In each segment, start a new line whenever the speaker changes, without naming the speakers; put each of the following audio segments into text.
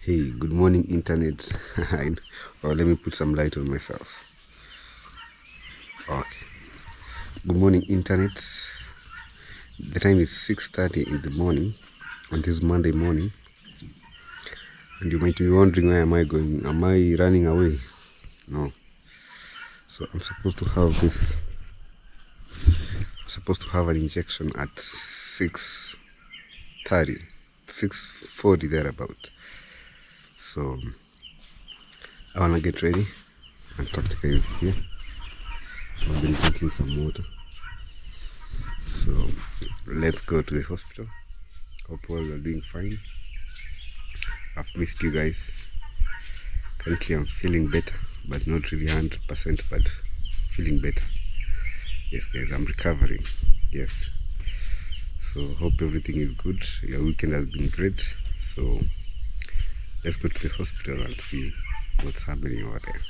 Hey, good morning internet. Or let me put some light on myself. Okay. Good morning internet. The time is 6:30 in the morning on this Monday morning. And you might be wondering, where am I going? Am I running away? No. So I'm supposed to have an injection at 6:30, 6:40 thereabout. So I wanna get ready and talk to guys here. I've been drinking some water. So let's go to the hospital. Hope all are doing fine. I've missed you guys. Currently I'm feeling better, but not really 100%, but feeling better. Yes guys, I'm recovering. Yes. So hope everything is good. Your weekend has been great. So let's go to the hospital and see what's happening over there.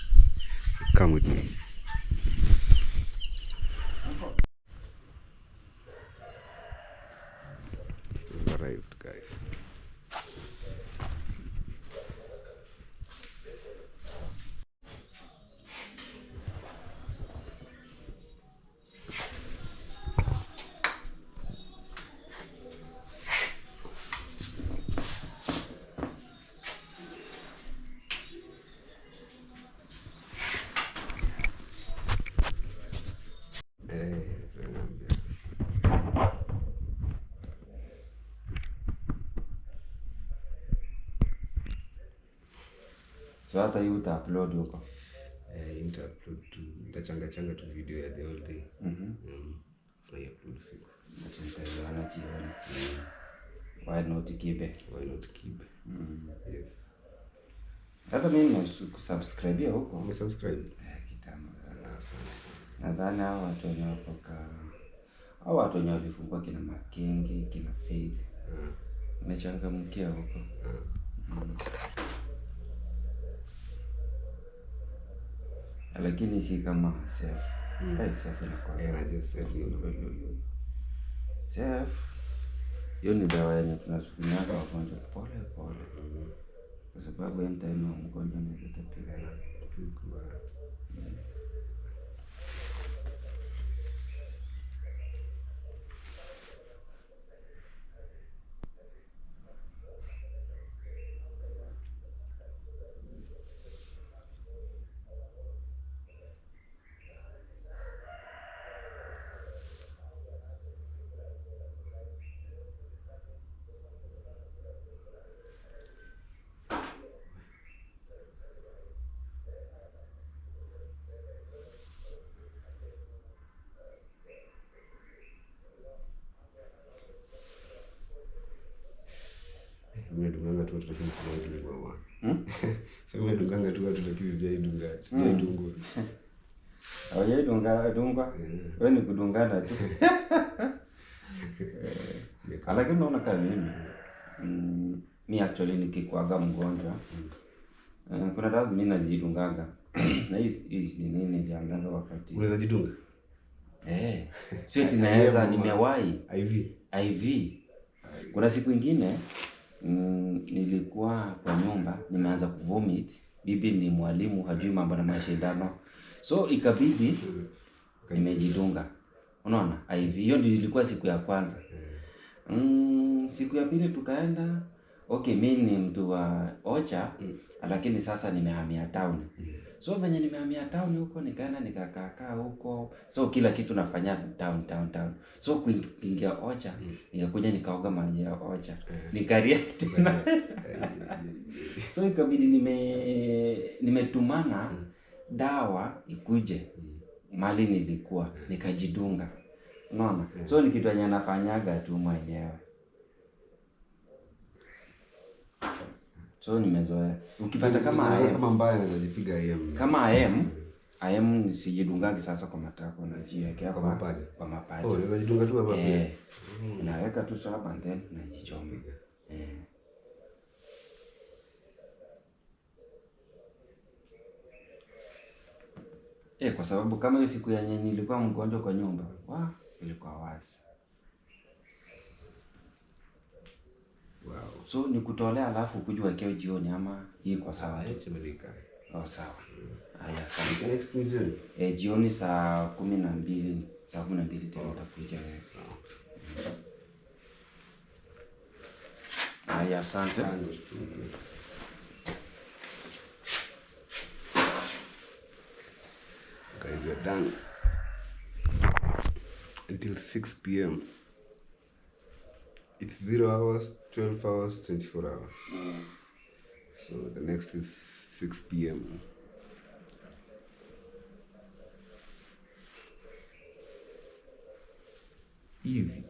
So come with me. We've arrived, guys.
So hata hii uta-upload huko?
Nita-upload tu, nitachanga tu video ya the whole day. Fly-upload usiku.
Nitaiona jioni. Why not kibe?
Why not keep? Yes.
Hata mimi nimekusubscribe huko.
Umesubscribe?
Kitambo. Nadhani hao watu wenye walifungua kina Makenge, kina Faith. Nimechangamkia huko. Lakini si kama Safe. Safe inakuwa.
Najua Safe.
Safe. Hiyo ni dawa yenye tunasukumiaga wagonjwa pole pole. Kwa sababu anytime mgonjwa anaweza tapika.
Umedunganga tu watu lakini sijaidunga mama. Sasa umedunganga tu watu lakini sijaidunga. Sijaidungwa.
Hawajaidunga. Wewe ni kudungana tu. Lakini unaona kama mimi actually nikikuaga mgonjwa. Kuna dawa mimi nazidungaga. Na hii ni nini nilianzaga wakati.
Unaweza jidunga?
Sio eti naweza, nimewahi.
IV.
Kuna siku nyingine nilikuwa kwa nyumba nimeanza kuvomit. Bibi ni mwalimu, hajui mambo na mashindano. So ikabidi nimejidunga. Unaona? IV. Hiyo ndio ilikuwa siku ya kwanza. Siku ya pili tukaenda. Okay, mimi ni mtu wa Ocha, lakini sasa nimehamia town. So venye nimehamia town huko nikaenda nikakaa huko. So kila kitu nafanya town. So kuingia Ocha, nikakuja nikaoga maji ya Ocha. Nikareact tena. So ikabidi nimetumana dawa ikuje mali nilikuwa nikajidunga. Unaona? So ni kitu yenye nafanyaga tu mwenyewe. So nimezoea. Ukipata kama
mbaya anaweza jipiga AM.
Kama AM nisijidungangi sasa kwa matako na jiwekea kwa mapaja.
Unaweza jidunga tu hapa pia.
Naweka tu hapa and then najichoma. Kwa sababu kama hiyo siku yenye nilikuwa mgonjwa kwa nyumba, ilikuwa wazi.
Wow.
So ni kutolea alafu kuja wekeo jioni ama hii kwa sawa? Oh, sawa. Haya, asante.
Next ni jioni.
Jioni saa 12, saa 12 tena utakuja wewe. Haya, asante.
Guys, we're done until 6 p.m. It's 0 hours, 12 hours, 24 hours. So the next is 6 p.m. Easy.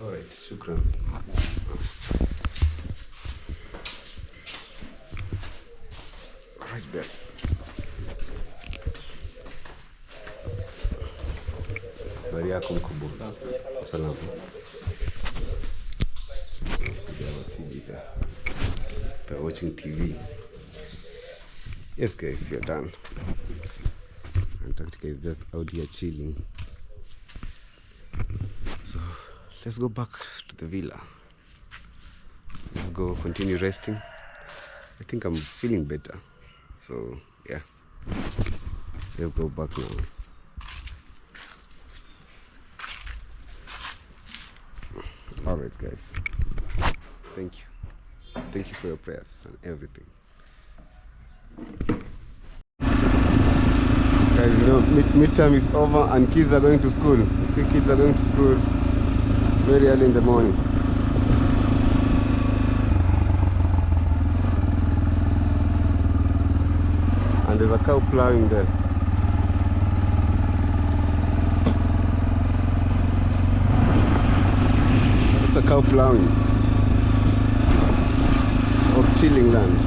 All right, shukran. Right there. Habari yako mkubwa? Salama. We're watching TV. Yes guys, you're done. Antarctica is just out here chilling. So let's go back to the villa. Let's go continue resting. I think I'm feeling better. So yeah, let's go back now. Alright guys, thank you for your prayers and everything. Guys, you know, midterm is over and kids are going to school. You see, kids are going to school very early in the morning. And there's a cow plowing there. It's a cow plowing or tilling land.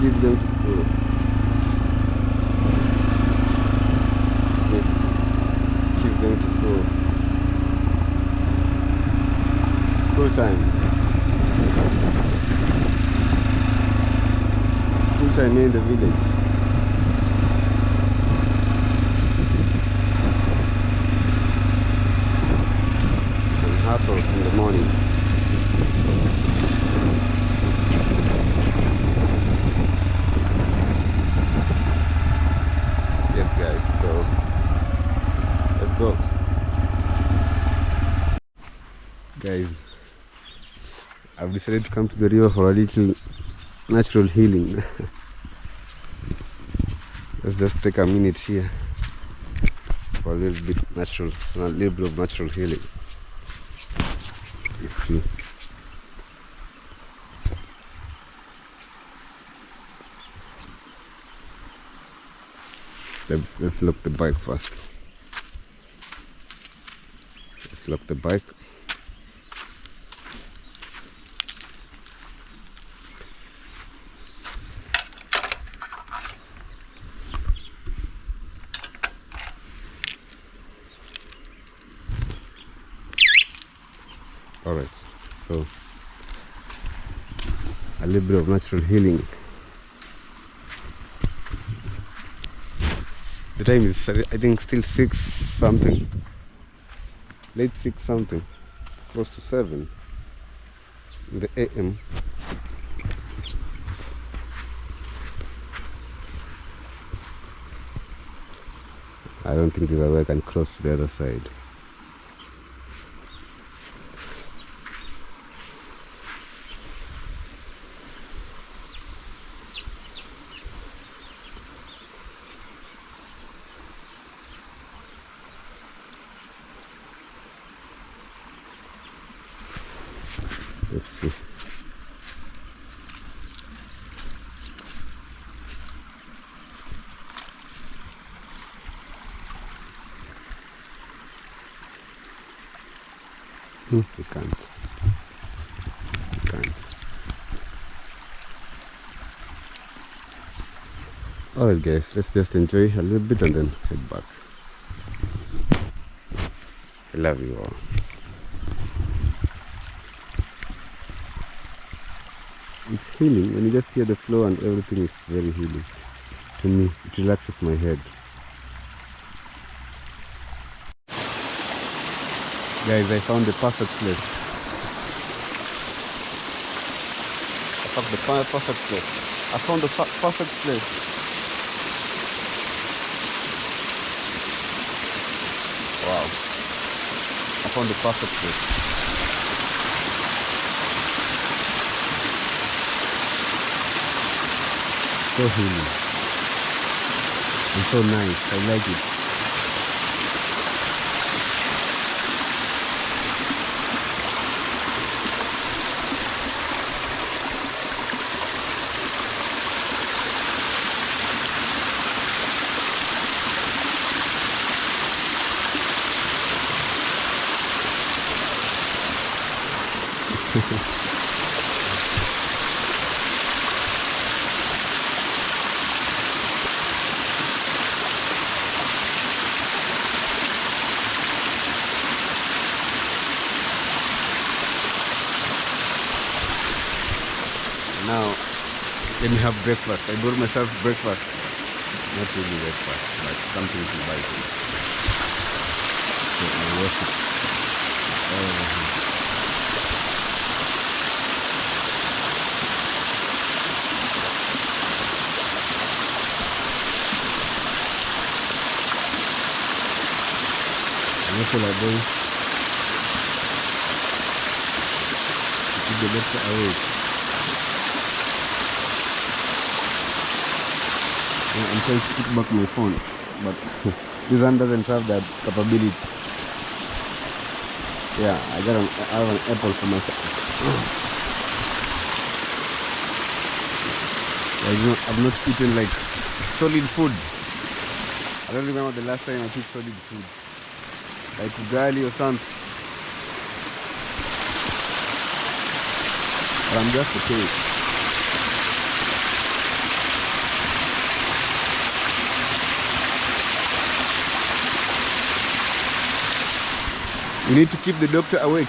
Kids going to school. See, kids going to school. School time. School time here in the village. Hassles in the morning. Yes guys, so let's go. Guys, I've decided to come to the river for a little natural healing. Let's just take a minute here for a little bit of natural healing. See. Let's lock the bike first. Let's lock the bike. Alright, so a little bit of natural healing. The time is, I think, still 6 something, late 6 something, close to 7 in the AM. I don't think there's a way I can cross to the other side. Let's see. You can't. You can't. Alright guys, let's just enjoy a little bit and then head back. I love you all. It's healing. When you just hear the flow and everything is very healing. To me, it relaxes my head. Guys, I found the perfect place. I found the perfect place. I found the perfect place. Wow. I found the perfect place. So healing. And so nice. I like it. Now, let me have breakfast. I bought myself breakfast. Not really breakfast, but something to buy. So I wash it. And what shall I do? To keep the doctor awake. I'm trying to put back my phone, but this one doesn't have that capability. Yeah, I have an apple for myself. I've not eaten like solid food. I don't remember the last time I took solid food, like ugali or something. But I'm just okay. We need to keep the doctor awake.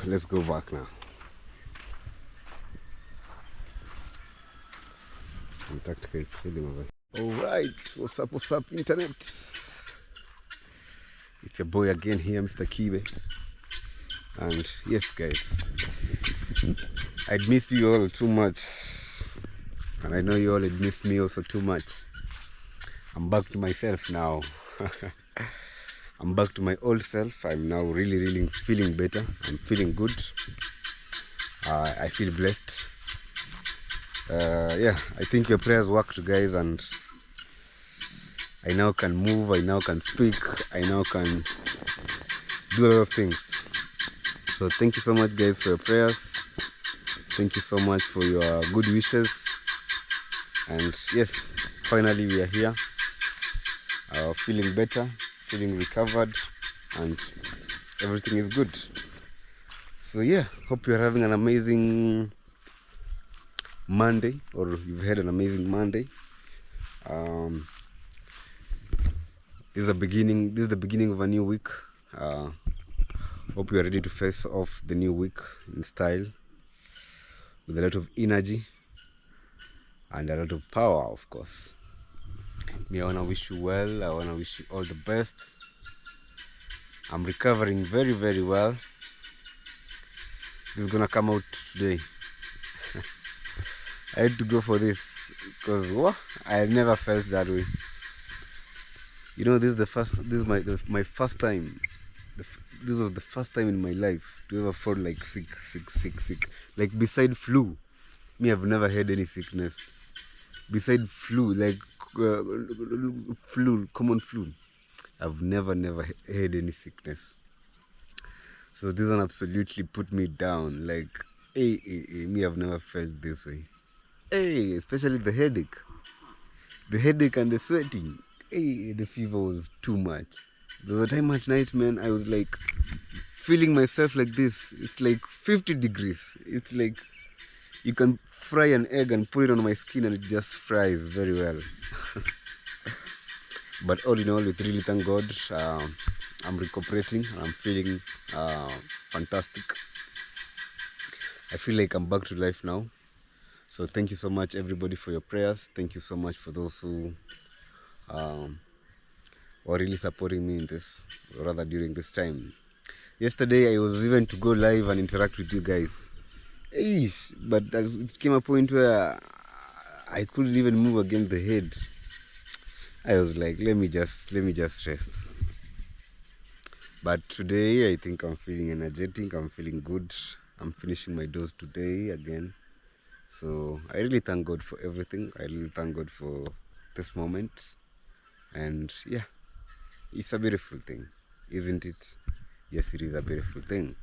Let's go back now. Antarctica is feeling over. Alright, what's up, internet? It's your boy again here, Mr. Kibe. And yes, guys, I'd missed you all too much. And I know you all had missed me also too much. I'm back to myself now. I'm back to my old self. I'm now really feeling better. I'm feeling good. I feel blessed. Yeah, I think your prayers worked, guys, and I now can move, I now can speak, I now can do a lot of things. So thank you so much, guys, for your prayers. Thank you so much for your good wishes. And yes, finally we are here, feeling better, feeling recovered, and everything is good. So yeah, hope you're having an amazing Monday, or you've had an amazing Monday. This is the beginning of a new week. Hope you are ready to face off the new week in style, with a lot of energy and a lot of power, of course. Me, I want to wish you well. I want to wish you all the best. I'm recovering very well. This is gonna come out today. I had to go for this because I had never felt that way. You know, this is my first time. This was the first time in my life to ever feel like sick. Like beside flu, me, I've never had any sickness. beside flu, like common flu, I've never had any sickness. So this one absolutely put me down. Like, me, I've never felt this way. Hey, especially the headache. The headache and the sweating. Hey, the fever was too much. There was a time at night, man, I was like feeling myself like this. It's like 50 degrees. It's like you can fry an egg and put it on my skin and it just fries very well. But all in all, we really thank God. I'm recuperating. I'm feeling fantastic. I feel like I'm back to life now. So thank you so much, everybody, for your prayers. Thank you so much for those who are really supporting me in this, or rather during this time. Yesterday, I was even to go live and interact with you guys. Eesh, but it came a point where I couldn't even move against the head. I was like, let me just rest. But today, I think I'm feeling energetic. I'm feeling good. I'm finishing my dose today again. So I really thank God for everything. I really thank God for this moment. And yeah, it's a beautiful thing, isn't it? Yes, it is a beautiful thing.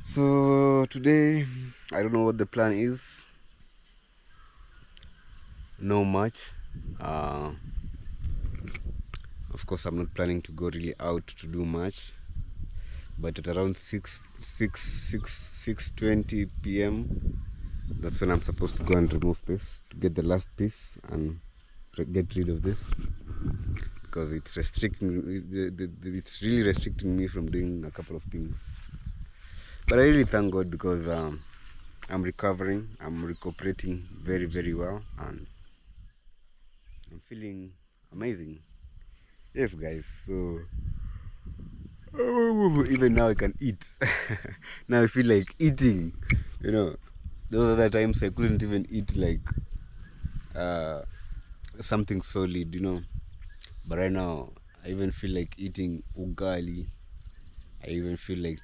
So today, I don't know what the plan is. No much. Of course, I'm not planning to go really out to do much. But at around 6:20 p.m., that's when I'm supposed to go and remove this to get the last piece and get rid of this, because it's it's really restricting me from doing a couple of things. But I really thank God because I'm recovering. I'm recuperating very, very well, and I'm feeling amazing. Yes, guys. So even now I can eat. Now I feel like eating. You know, those other times I couldn't even eat like something solid. You know, but right now I even feel like eating ugali. I even feel like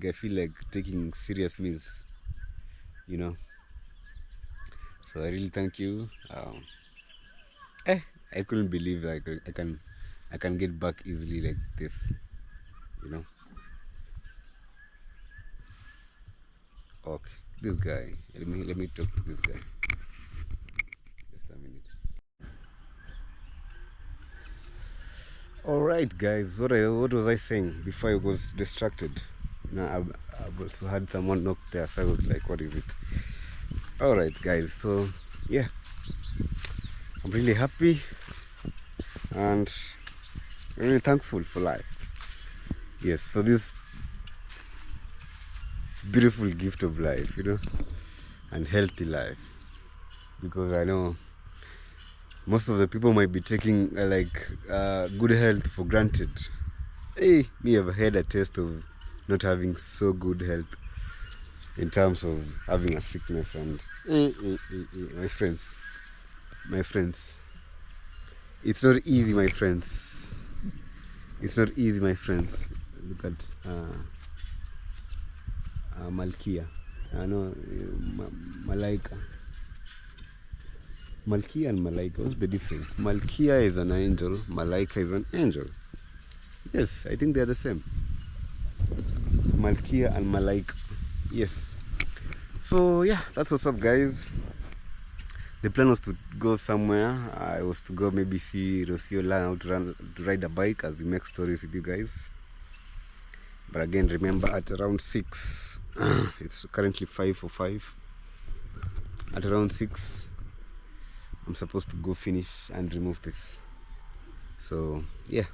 I feel like taking serious meals. You know. So I really thank you. I couldn't believe like I can get back easily like this. You know. Okay, this guy. Let me talk to this guy. Just a minute. All right, guys. What was I saying before I was distracted? Now I also had someone knock there, so I was like, "What is it?" All right, guys. So yeah, I'm really happy and really thankful for life. Yes, for this beautiful gift of life, you know, and healthy life. Because I know most of the people might be taking good health for granted. Hey, me have had a taste of not having so good health in terms of having a sickness, and my friends, it's not easy, my friends. It's not easy, my friends. Look at Malkia. I know Malaika. Malkia and Malaika. What's the difference? Malkia is an angel. Malaika is an angel. Yes, I think they're the same. Malkia and Malaika. Yes. So yeah, that's what's up, guys. The plan was to go somewhere. I was to go maybe see Rocio learn how to ride a bike as we make stories with you guys. But again, remember at around 6, it's currently 5:05. At around 6, I'm supposed to go finish and remove this. So yeah,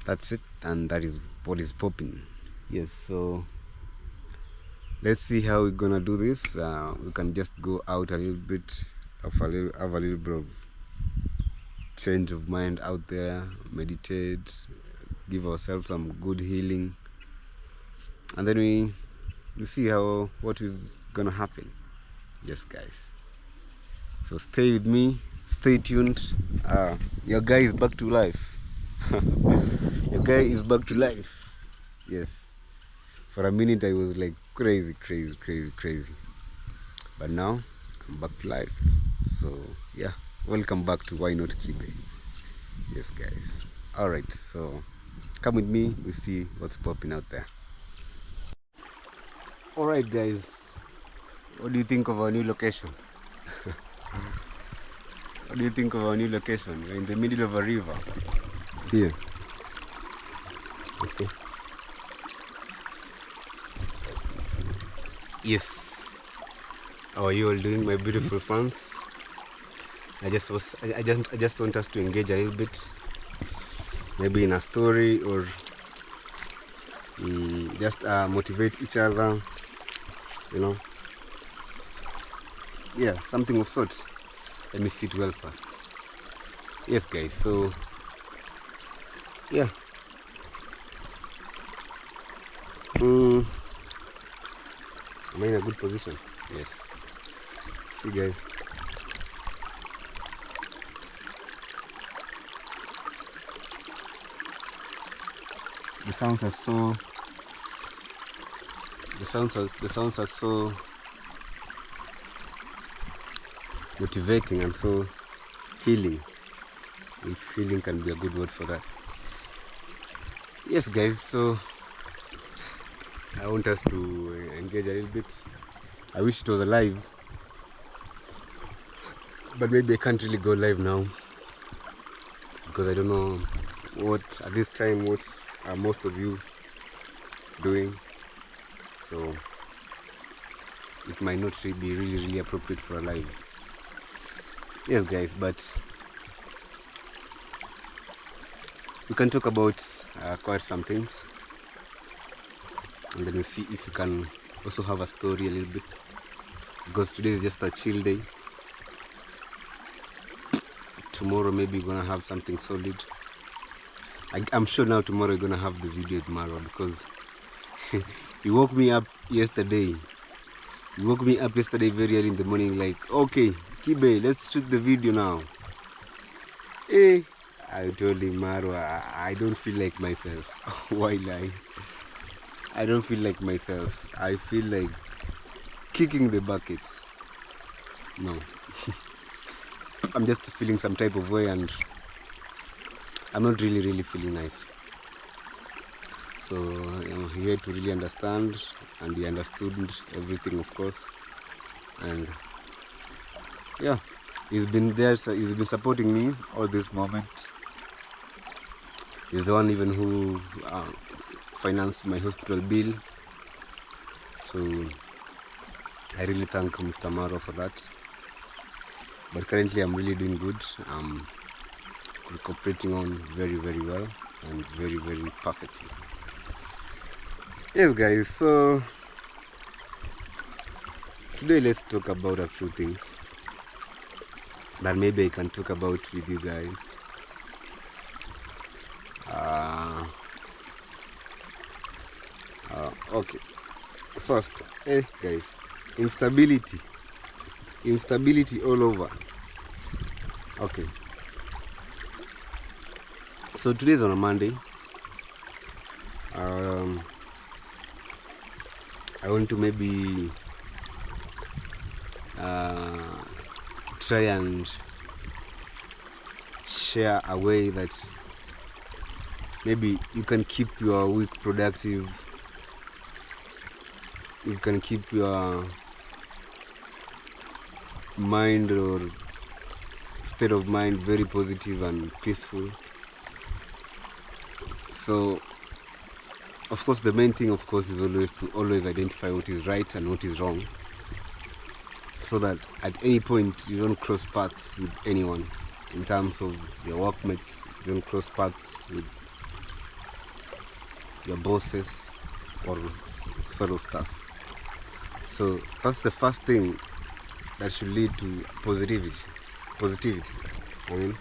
that's it, and that is what is popping. Yes, so let's see how we're gonna do this. We can just go out a little bit, have a little bit of change of mind out there, meditate, give ourselves some good healing, and then we see what is gonna happen. Yes, guys. So stay with me, stay tuned. Your guy is back to life. Your guy is back to life. Yes. For a minute I was like crazy. But now I'm back to life. So yeah, welcome back to Why Not Kibe. Yes guys. Alright, so come with me, we see what's popping out there. Alright guys, what do you think of our new location? What do you think of our new location? We're in the middle of a river. Here. Okay. Yes. How are you all doing, my beautiful fans? I just want us to engage a little bit, maybe in a story or just motivate each other, you know. Yeah, something of sorts. Let me sit well first. Yes guys, so yeah. Am I in a good position? Yes. See guys. The sounds are so motivating and so healing, if healing can be a good word for that. Yes guys, so I want us to engage a little bit. I wish it was alive, but maybe I can't really go live now because I don't know what at this time what are most of you doing, so it might not be really appropriate for a live. Yes guys, but we can talk about quite some things, and then we'll see if we can also have a story a little bit, because today is just a chill day. Tomorrow maybe we're gonna have something solid. I'm sure now tomorrow we're gonna have the video tomorrow, because you woke me up yesterday very early in the morning, like, okay Kibe, let's shoot the video now. I told him, Maro, I don't feel like myself. Why lie? I don't feel like myself. I feel like kicking the buckets. No. I'm just feeling some type of way, and I'm not really feeling nice. So he had to really understand, and he understood everything, of course. And yeah, he's been there, so he's been supporting me all these moments. He's the one even who financed my hospital bill. So I really thank Mr. Maro for that. But currently I'm really doing good. I'm cooperating on very well and very perfectly. Yes guys, so today let's talk about a few things that maybe I can talk about with you guys. Okay, first, guys, instability all over. Okay, so today's on a Monday. I want to maybe try and share a way that maybe you can keep your week productive, you can keep your mind or state of mind very positive and peaceful. So of course the main thing, of course, is always identify what is right and what is wrong, so that at any point you don't cross paths with anyone in terms of your workmates, you don't cross paths with your bosses or sort of stuff. So that's the first thing that should lead to positivity. I mean,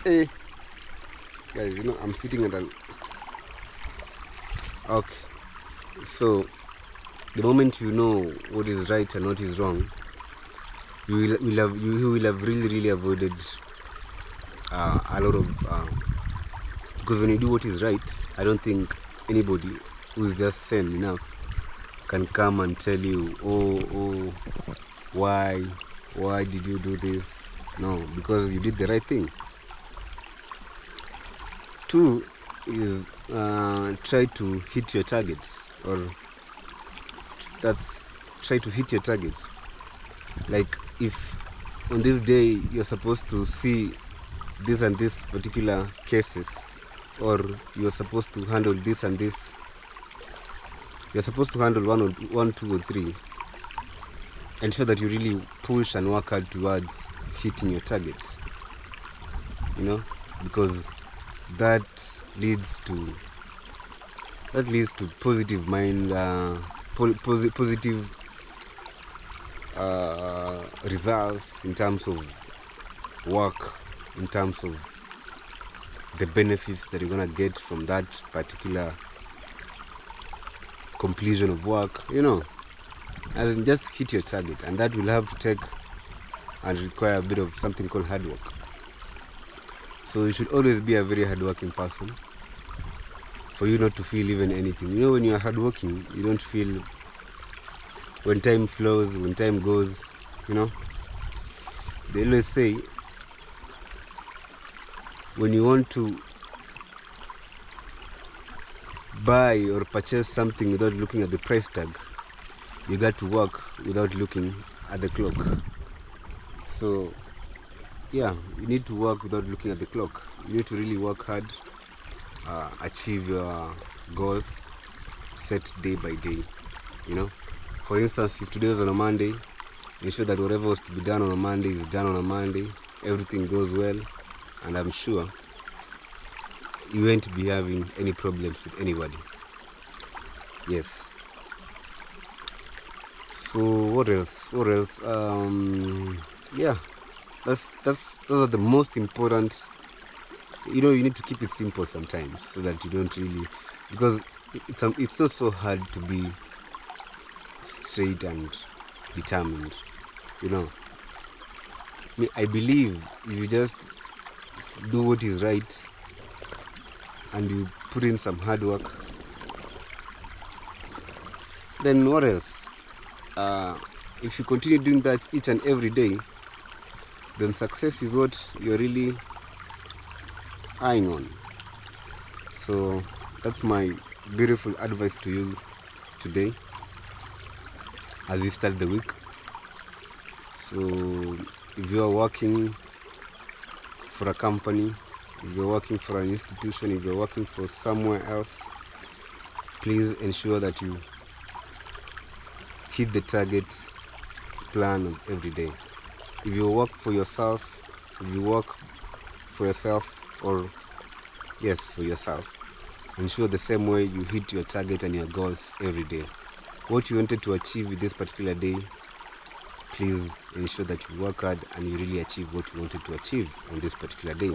hey guys, I'm sitting at an okay. So the moment you know what is right and what is wrong, you will have really avoided a lot of because when you do what is right, I don't think anybody who's just sane enough can come and tell you, oh, why did you do this? No, because you did the right thing. 2 is try to hit your targets, or try to hit your target. Like if on this day you're supposed to see this and this particular cases, or you're supposed to handle this and this, you're supposed to handle one, 2 or 3. Ensure that you really push and work hard towards hitting your targets, because that leads to positive mind, positive results in terms of work, in terms of the benefits that you're gonna get from that particular completion of work, as in just hit your target. And that will have to take and require a bit of something called hard work. So you should always be a very hardworking person for you not to feel even anything. When you are hardworking, you don't feel when time flows, when time goes, They always say, when you want to buy or purchase something without looking at the price tag, you got to work without looking at the clock. So yeah, you need to work without looking at the clock. You need to really work hard, achieve your goals set day by day. For instance, if today is on a Monday, ensure that whatever was to be done on a Monday is done on a Monday. Everything goes well, and I'm sure you won't be having any problems with anybody. Yes. So what else? Yeah, those are the most important. You need to keep it simple sometimes, so that you don't really, because it's not so hard to be straight and determined. I believe if you just do what is right and you put in some hard work, then what else? If you continue doing that each and every day, then success is what you're really eyeing on. So that's my beautiful advice to you today as you start the week. So if you are working for a company, if you're working for an institution, if you're working for somewhere else, please ensure that you hit the targets plan of every day. If you work for yourself, for yourself, ensure the same way you hit your target and your goals every day. What you wanted to achieve with this particular day, please ensure that you work hard and you really achieve what you wanted to achieve on this particular day.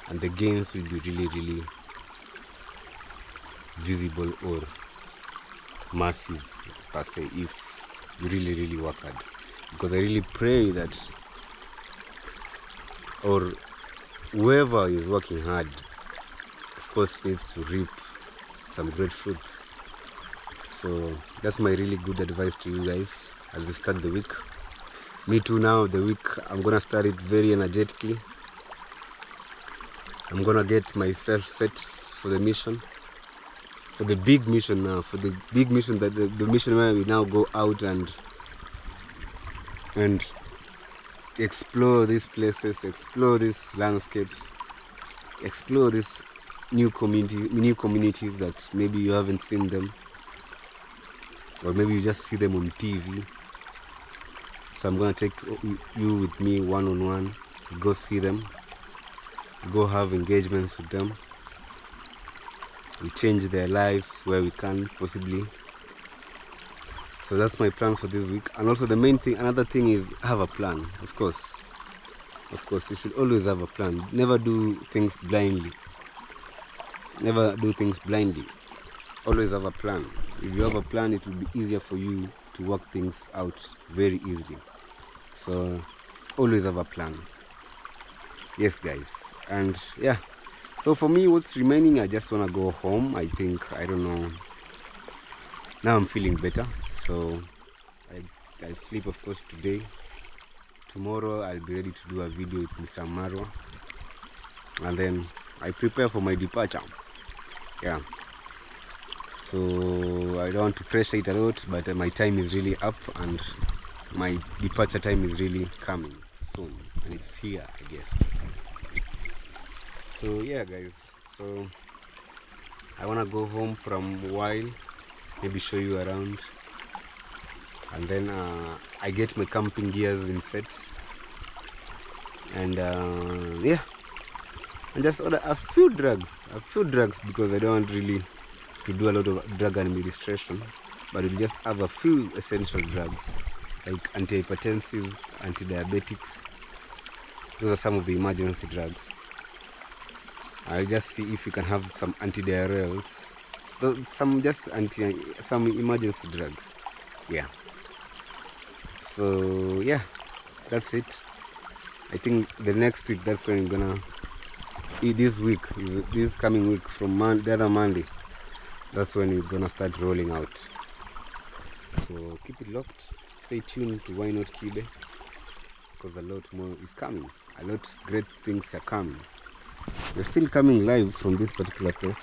And the gains will be really, really visible or massive per se if you really, really work hard. Because I really pray that, or whoever is working hard, of course, needs to reap some great fruits. So that's my really good advice to you guys as you start the week. Me too, now the week I'm gonna start it very energetically. I'm gonna get myself set for the mission, for the big mission now, that the mission where we now go out and explore these places, explore these landscapes, explore these new communities that maybe you haven't seen them, or maybe you just see them on TV. So I'm gonna take you with me one-on-one, go see them, go have engagements with them. We change their lives where we can possibly. So that's my plan for this week. And also another thing is have a plan. Of course, you should always have a plan. Never do things blindly. Always have a plan. If you have a plan, it will be easier for you to work things out very easily. So always have a plan. Yes, guys. And yeah, so for me, what's remaining, I just want to go home. I think, I don't know, now I'm feeling better, so I'll sleep of course today. Tomorrow I'll be ready to do a video with Mr. Marwa, and then I prepare for my departure. Yeah, so I don't want to pressure it a lot, but my time is really up and my departure time is really coming soon, and it's here, I guess. So yeah guys, so I want to go home from a while, maybe show you around, and then I get my camping gears in sets, and yeah, and just order a few drugs because I don't want really to do a lot of drug administration, but we'll just have a few essential drugs like antihypertensives, antidiabetics. Those are some of the emergency drugs. I'll just see if you can have some antidiarrheals, some emergency drugs. Yeah. So yeah, that's it. I think the next week, that's when I'm gonna this coming week from the other Monday. That's when we're gonna start rolling out. So keep it locked. Stay tuned to Why Not Kibe, because a lot more is coming. A lot of great things are coming. We're still coming live from this particular place.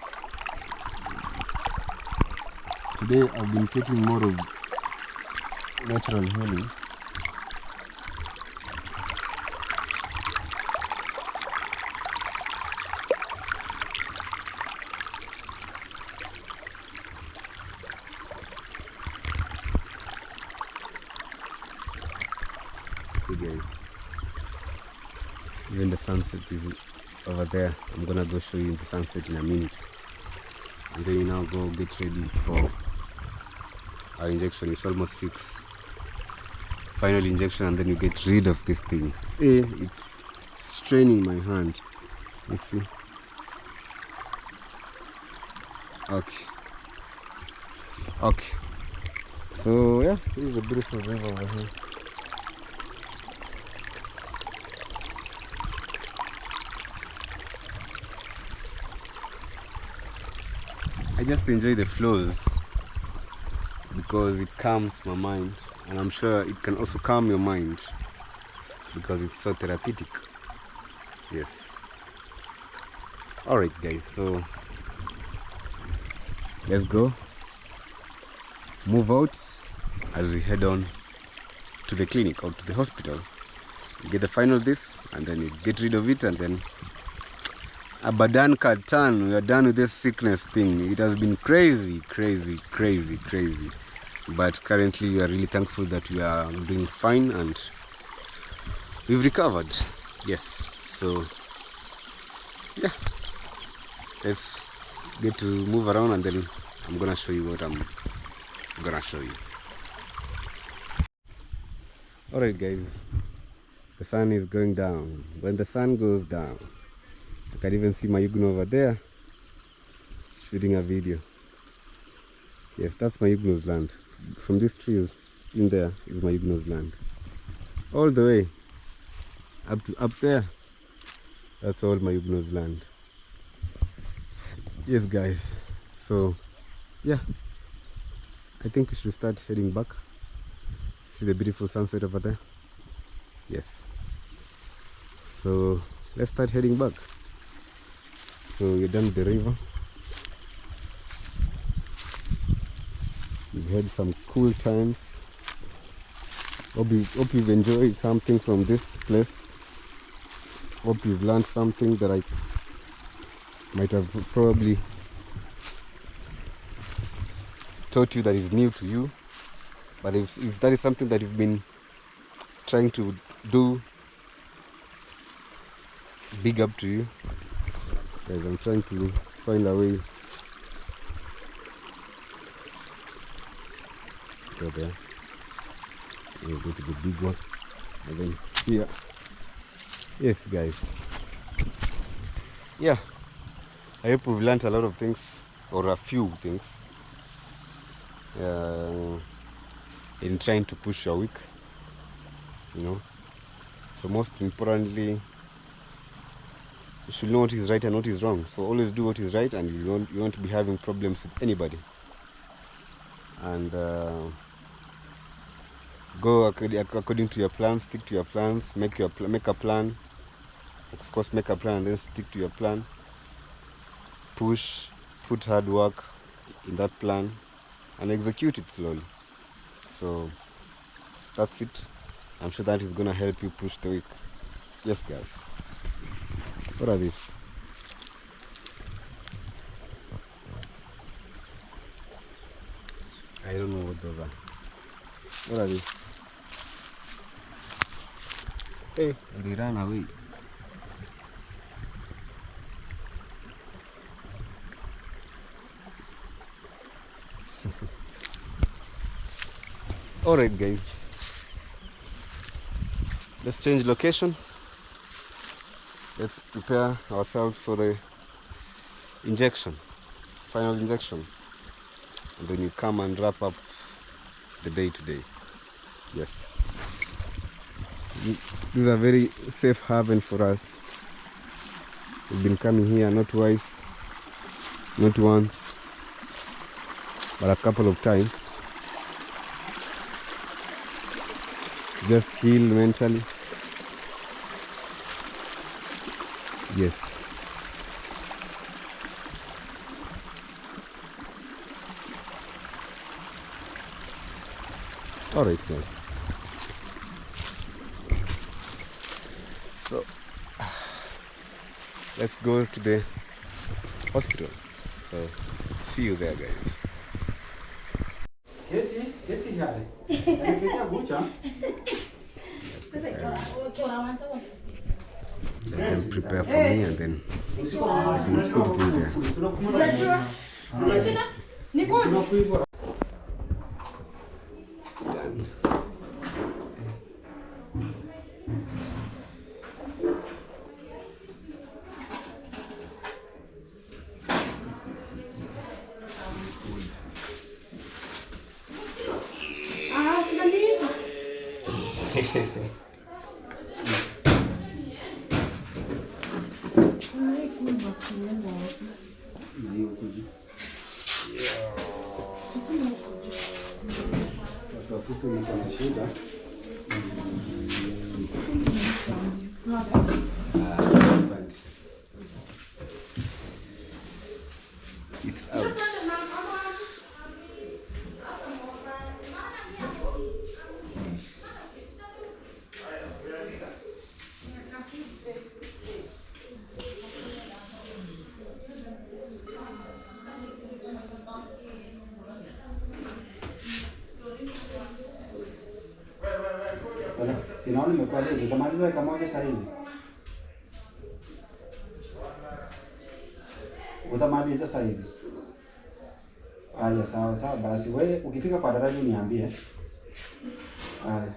Today I've been taking more of natural healing. See guys, even the sunset is over there. I'm gonna go show you the sunset in a minute, and then you now go get ready for our injection. It's almost 6. Final injection, and then you get rid of this thing. It's straining my hand, you see. Okay, so yeah, this is a beautiful river over here. I just enjoy the flows because it calms my mind, and I'm sure it can also calm your mind because it's so therapeutic. Yes. Alright guys, so let's go move out as we head on to the clinic or to the hospital. You get the final this, and then you get rid of it, and then Abadan Katan, we are done with this sickness thing. It has been crazy, but currently we are really thankful that we are doing fine and we've recovered. Yes, so yeah, let's get to move around, and then I'm gonna show you what I'm gonna show you. Alright guys, the sun is going down. When the sun goes down, I can even see my Yugno over there shooting a video. Yes, that's my Yugno's land. From these trees in there is my Yugno's land. All the way up there, that's all my Yugno's land. Yes guys, so yeah, I think we should start heading back. See the beautiful sunset over there? Yes. So let's start heading back. So we're done with the river. We've had some cool times. Hope you've enjoyed something from this place. Hope you've learned something that I might have probably taught you that is new to you. But if that is something that you've been trying to do, big up to you. Guys, I'm trying to find a way. Go there. We'll go to the big one. And then here. Yes guys. Yeah. I hope we've learned a lot of things, or a few things, in trying to push your week, you know. So most importantly, you should know what is right and what is wrong. So always do what is right, and you won't be having problems with anybody. and go according to your plan. Stick to your plans. Make a plan. Of course, make a plan and then stick to your plan. Put hard work in that plan and execute it slowly. So that's it. I'm sure that is gonna help you push the week. Yes, guys. What are these? I don't know what those are. What are these? Hey, they ran away. Alright, guys. Let's change location. Let's prepare ourselves for the injection, final injection. And then you come and wrap up the day today. Yes. This is a very safe haven for us. We've been coming here not twice, not once, but a couple of times. Just heal mentally. Yes. All right, guys. So let's go to the hospital. So see you there, guys.
Keti hali.
Let them prepare for me and then put it in there. Done. It's out.
Sinaoni nimekuwa leo utamaliza weka moja saa hizi. Utamaliza saa hizi. Haya, sawa sawa, basi wewe ukifika kwa daraja niambie. Haya.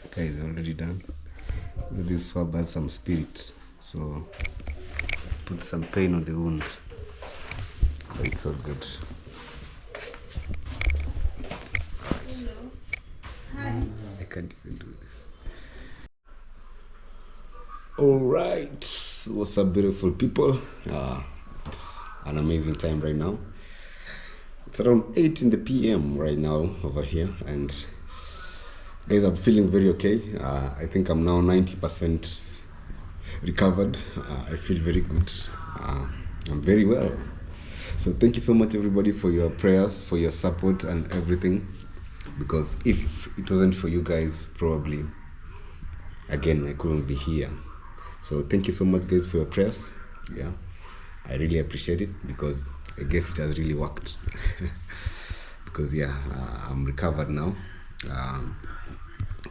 Okay, it's already done. This swab has some spirit, so put some pain on the wound. So it's all good. I can't even do this. All right, what's up, beautiful people? It's an amazing time right now. It's around 8 in the PM right now over here, and guys, I'm feeling very okay. I think I'm now 90% recovered. I feel very good. I'm very well. So thank you so much, everybody, for your prayers, for your support and everything. Because if it wasn't for you guys, probably, again, I couldn't be here. So thank you so much, guys, for your prayers. Yeah, I really appreciate it, because I guess it has really worked. Because yeah, I'm recovered now. I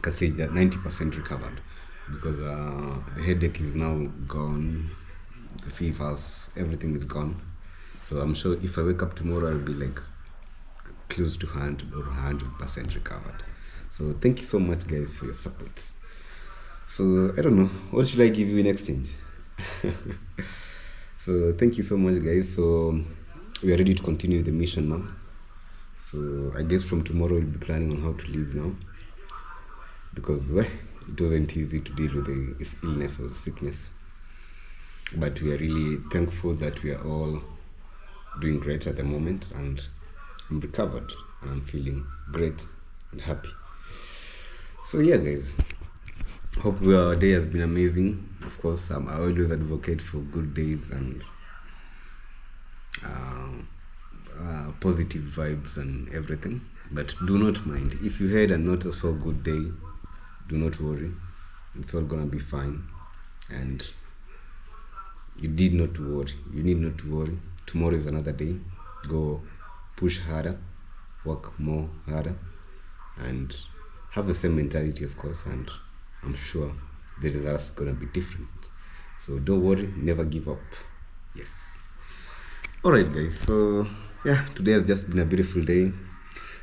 can say that 90% recovered, because the headache is now gone, the fevers, everything is gone. So I'm sure if I wake up tomorrow, I'll be like close to 100 or 100% recovered. So thank you so much, guys, for your support. So I don't know, what should I give you in exchange? So thank you so much, guys. So we are ready to continue the mission now. So I guess from tomorrow we'll be planning on how to leave now. because it wasn't easy to deal with his illness or sickness. But we are really thankful that we are all doing great at the moment, and I'm recovered and I'm feeling great and happy. So yeah, guys, hope our day has been amazing. Of course, I always advocate for good days and positive vibes and everything. But do not mind if you had a not so good day. Do not worry; it's all gonna be fine. And you need not to worry. You need not to worry. Tomorrow is another day. Go push harder, work more harder, and have the same mentality, of course. And I'm sure the results gonna be different. So don't worry. Never give up. Yes. Alright, guys, so yeah, today has just been a beautiful day,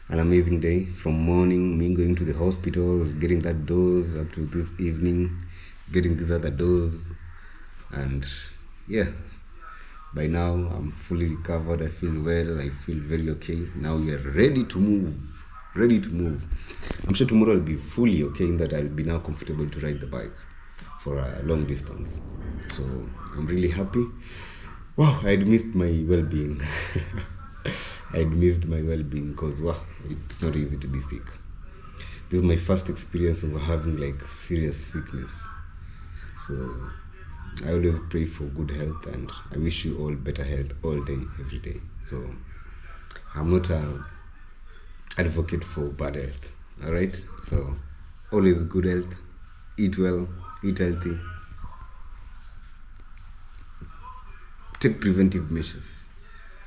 an amazing day. From morning, me going to the hospital, getting that dose, up to this evening, getting this other dose, and yeah, by now I'm fully recovered. I feel well, I feel very okay. Now we are ready to move. Ready to move. I'm sure tomorrow I'll be fully okay, in that I'll be now comfortable to ride the bike for a long distance. So I'm really happy. Wow, I had missed my well-being. I had missed my well-being because wow, it's not easy to be sick. This is my first experience of having like serious sickness. So I always pray for good health, and I wish you all better health all day, every day. So I'm not a advocate for bad health. Alright? So always good health, eat well, eat healthy, take preventive measures.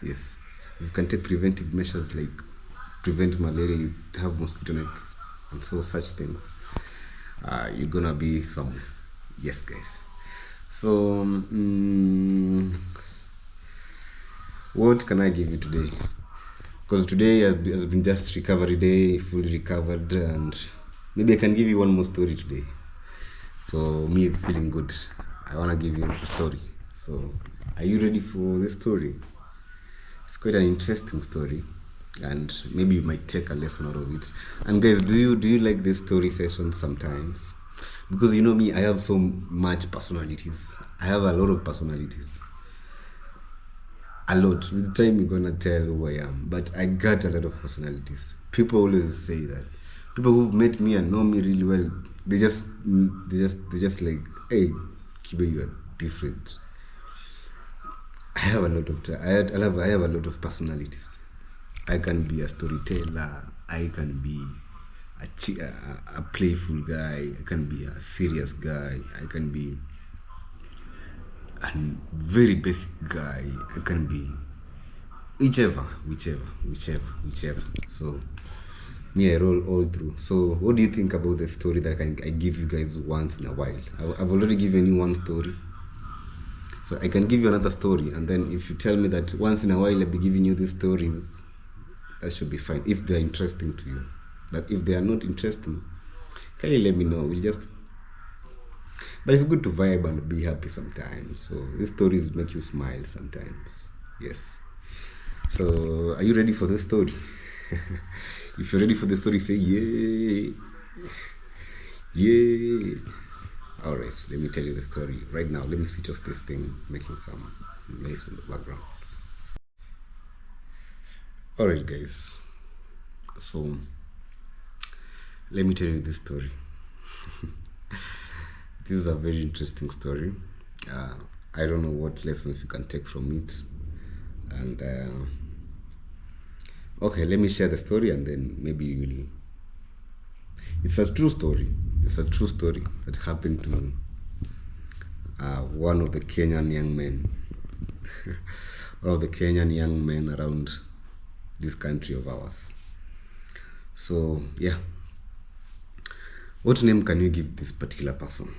Yes, if you can take preventive measures like prevent malaria, you have mosquito nets and so such things, you're gonna be somewhere. Yes, guys. So what can I give you today? Because today has been just recovery day, fully recovered, and maybe I can give you one more story today. For me feeling good, I wanna give you a story. So are you ready for this story? It's quite an interesting story, and maybe you might take a lesson out of it. And guys, do you like this story session sometimes? Because you know me, I have so much personalities. I have a lot of personalities. A lot. With time you're gonna tell who I am. But I got a lot of personalities. People always say that. People who've met me and know me really well, they just like, hey, Kibe, you are different. I have a lot of personalities. I can be a storyteller. I can be a playful guy. I can be a serious guy. I can be a very basic guy. I can be whichever. So me, I roll all through. So what do you think about the story that I give you guys once in a while? I've already given you one story. So I can give you another story, and then if you tell me that once in a while I'll be giving you these stories, that should be fine, if they're interesting to you. But if they are not interesting, can you let me know? But it's good to vibe and be happy sometimes. So these stories make you smile sometimes. Yes. So are you ready for this story? If you're ready for the story, say yay. Yay. Alright, let me tell you the story right now. Let me switch off this thing, making some noise in the background. Alright, guys. So, let me tell you this story. This is a very interesting story. I don't know what lessons you can take from it. And, okay, let me share the story, and then maybe you will. It's a true story. It's a true story that happened to one of the Kenyan young men. One of the Kenyan young men around this country of ours. So, yeah. What name can you give this particular person?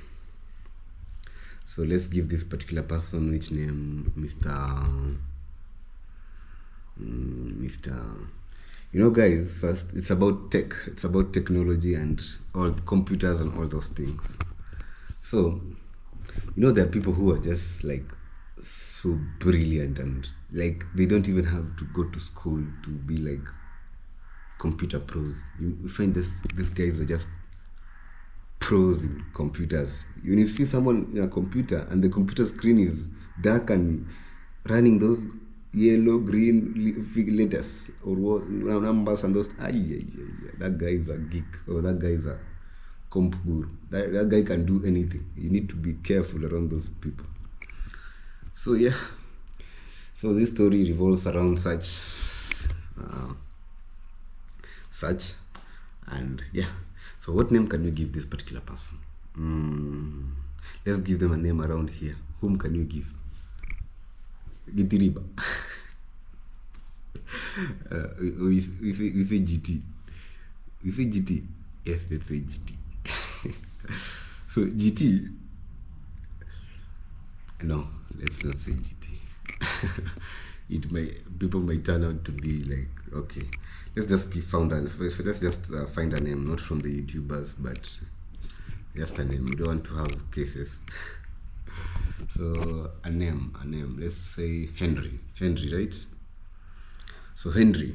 So let's give this particular person which name? Mr. You know, guys, first, it's about tech. It's about technology and all the computers and all those things. So, you know, there are people who are just like so brilliant, and like they don't even have to go to school to be like computer pros. You find these guys are just pros in computers. When you see someone in a computer and the computer screen is dark and running those yellow, green letters or numbers and those, that guy is a geek, or that guy is a comp guru. That guy can do anything. You need to be careful around those people. So yeah, so this story revolves around such, and yeah. So what name can you give this particular person? Let's give them a name around here. Whom can you give? Gitiriba. We say GT. We say GT. Yes, let's say GT. So GT. No, let's not say GT. People might turn out to be like, okay, let's just find a name, not from the YouTubers, but just a name. We don't want to have cases. So a name. Let's say Henry, right? So Henry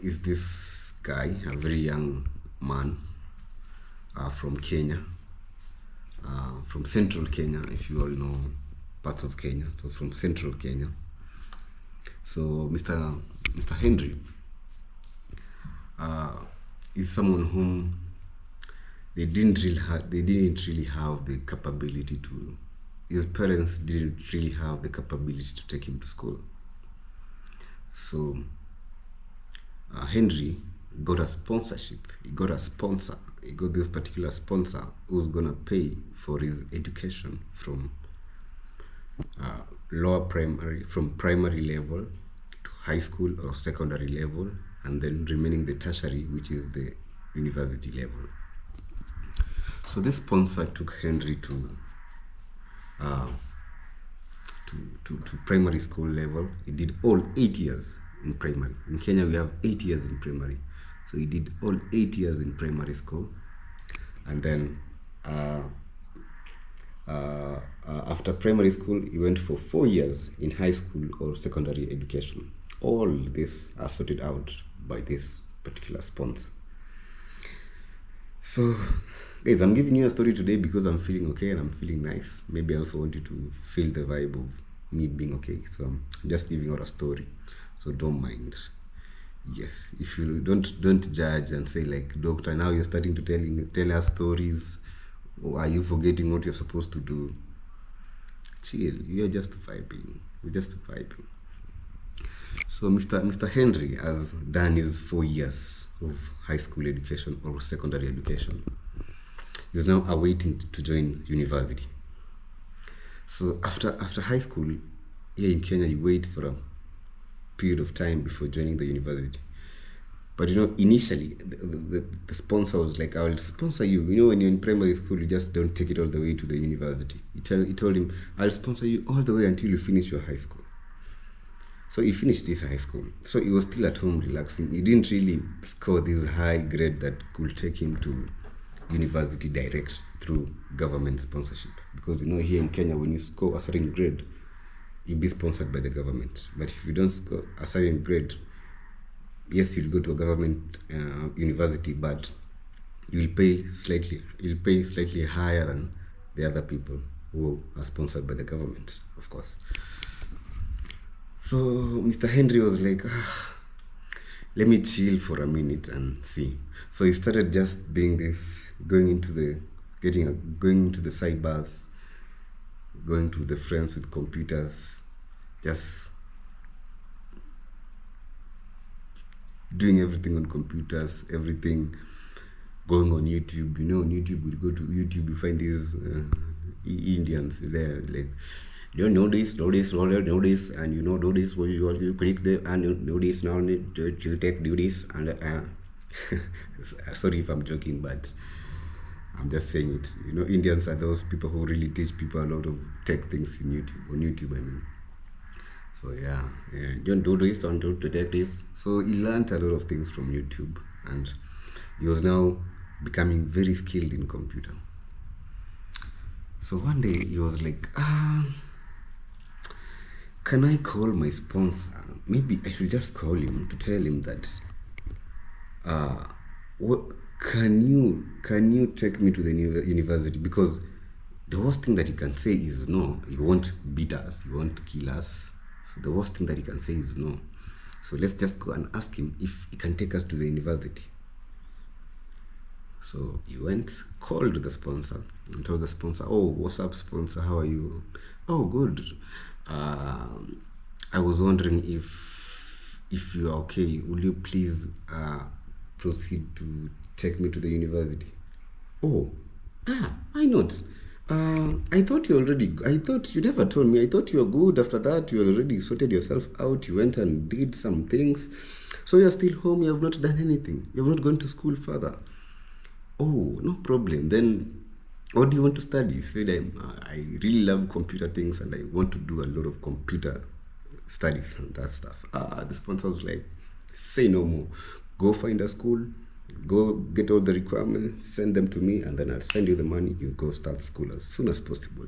is this guy, a very young man from Kenya, from central Kenya, if you all know parts of Kenya. So from central Kenya. So Mr. Henry is someone whom they didn't really have the capability to. His parents didn't really have the capability to take him to school. So Henry got a sponsorship. He got a sponsor. He got this particular sponsor who's gonna pay for his education from from primary level to high school or secondary level, and then remaining the tertiary, which is the university level. So this sponsor took Henry to primary school level. He did all 8 years in primary. In Kenya, we have 8 years in primary. So he did all 8 years in primary school. And then after primary school, he went for 4 years in high school or secondary education. All this are sorted out by this particular sponsor. So guys, I'm giving you a story today because I'm feeling okay and I'm feeling nice. Maybe I also want you to feel the vibe of me being okay. So I'm just giving out a story. So don't mind. Yes, if you don't judge and say like, doctor, now you're starting to tell us stories, or are you forgetting what you're supposed to do? Chill, you're just vibing. You're just vibing. So Mr. Henry has done his 4 years of high school education or secondary education. He's now awaiting to join university. So after high school, here in Kenya, you wait for a period of time before joining the university. But you know, initially the sponsor was like, I will sponsor you. You know, when you're in primary school, you just don't take it all the way to the university. He told him, I'll sponsor you all the way until you finish your high school. So he finished his high school. So he was still at home relaxing. He didn't really score this high grade that could take him to university direct through government sponsorship. Because you know, here in Kenya, when you score a certain grade, you'll be sponsored by the government. But if you don't score a certain grade, yes, you'll go to a government university, but you'll pay slightly higher than the other people who are sponsored by the government, of course. So Mr. Henry was like, let me chill for a minute and see. So he started just being this, going into the cybers, going to the friends with computers, just doing everything on computers, everything going on YouTube. You know, on YouTube, we go to YouTube, you find these Indians there, like, you know this, and you know, do this, you click the, and you do this, now you do this, and sorry if I'm joking, but I'm just saying it. You know, Indians are those people who really teach people a lot of tech things on YouTube, I mean. So yeah, don't do this, don't do take this. So he learned a lot of things from YouTube, and he was now becoming very skilled in computer. So one day he was like, can I call my sponsor? Maybe I should just call him to tell him that can you take me to the university? Because the worst thing that he can say is no. He won't beat us. He won't kill us. So the worst thing that he can say is no. So let's just go and ask him if he can take us to the university. So he went, called the sponsor, and told the sponsor, "Oh, what's up, sponsor? How are you? Oh, good. I was wondering if you are okay. Will you please proceed to take me to the university?" "Oh, why not? I thought you never told me. I thought you were good. After that, you already sorted yourself out. You went and did some things. So you're still home. You have not done anything. You have not gone to school further." "Oh, no problem. Then what do you want to study?" He said, I really love computer things and I want to do a lot of computer studies and that stuff. The sponsor was like, "Say no more. Go find a school, go get all the requirements, send them to me, and then I'll send you the money. You go start school as soon as possible."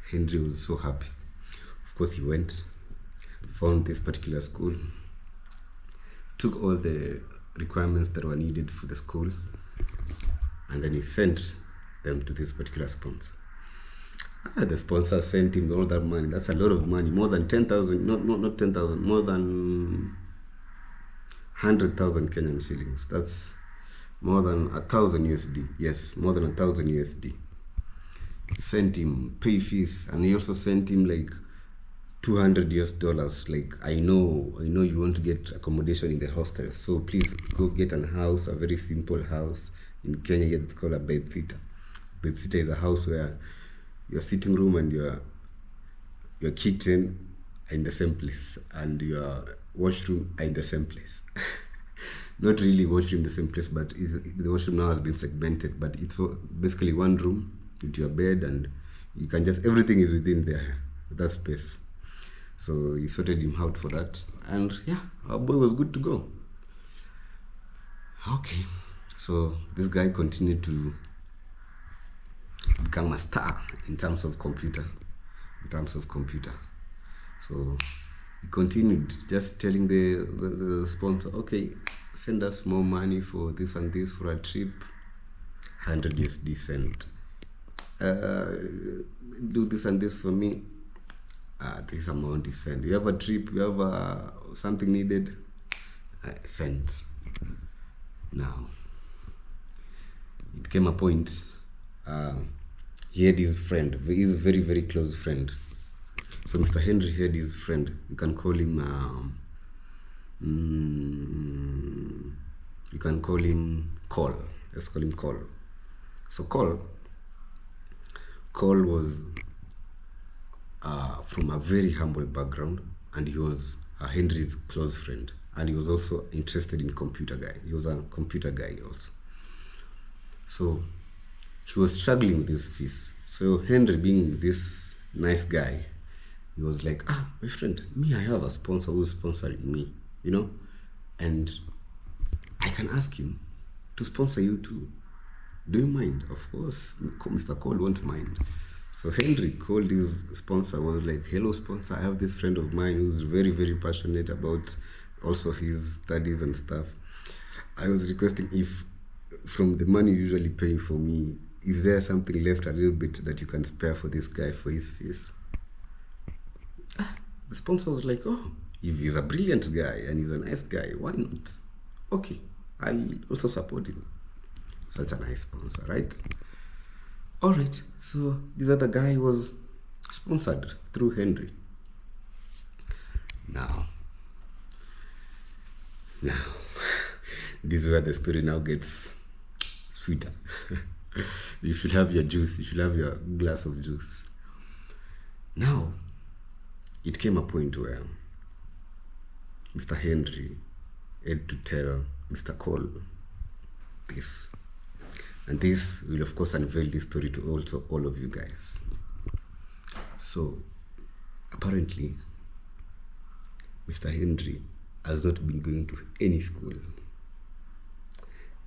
Henry was so happy. Of course, he went, found this particular school, took all the requirements that were needed for the school, and then he sent them to this particular sponsor. The sponsor sent him all that money. That's a lot of money, more than 10,000, not 10,000, more than 100,000 Kenyan shillings. That's more than 1,000 USD. Yes, more than 1,000 USD. Sent him pay fees, and he also sent him like $200. Like, I know you want to get accommodation in the hostel, so please go get a house, a very simple house. In Kenya, it's called a bedsitter. Bedsitter is a house where your sitting room and your kitchen are in the same place, and your washroom are in the same place. Not really washroom in the same place, but the washroom now has been segmented, but it's basically one room with your bed, and you can just, everything is within there, that space. So he sorted him out for that, and yeah, our boy was good to go. Okay, so this guy continued to become a star in terms of computer. So he continued just telling the sponsor, "Okay, send us more money for this and this for a trip. 100 USD sent. Do this and this for me. This amount is sent. You have a trip, you have something needed, sent." Now, it came a point, he had his friend, his very, very close friend. So Mr. Henry had his friend. You can call him, Cole. Let's call him Cole. So Cole was from a very humble background, and he was Henry's close friend, and he was also interested in computer guy. He was a computer guy also. So he was struggling with his fees. So Henry, being this nice guy, he was like, "My friend, I have a sponsor who's sponsoring me, and I can ask him to sponsor you too. Do you mind?" Of course, Mr. Cole won't mind. So Henry called his sponsor, was like, "Hello, sponsor, I have this friend of mine who's very, very passionate about also his studies and stuff. I was requesting if from the money you usually pay for me, is there something left a little bit that you can spare for this guy for his fees?" The sponsor was like, "Oh, if he's a brilliant guy and he's a nice guy, why not? Okay, I'll also support him." Such a nice sponsor, right? All right, so this other guy was sponsored through Henry. Now, this is where the story now gets sweeter. You should have your juice. You should have your glass of juice. Now, it came a point where Mr. Henry had to tell Mr. Cole this. And this will, of course, unveil this story to also all of you guys. So, apparently, Mr. Henry has not been going to any school.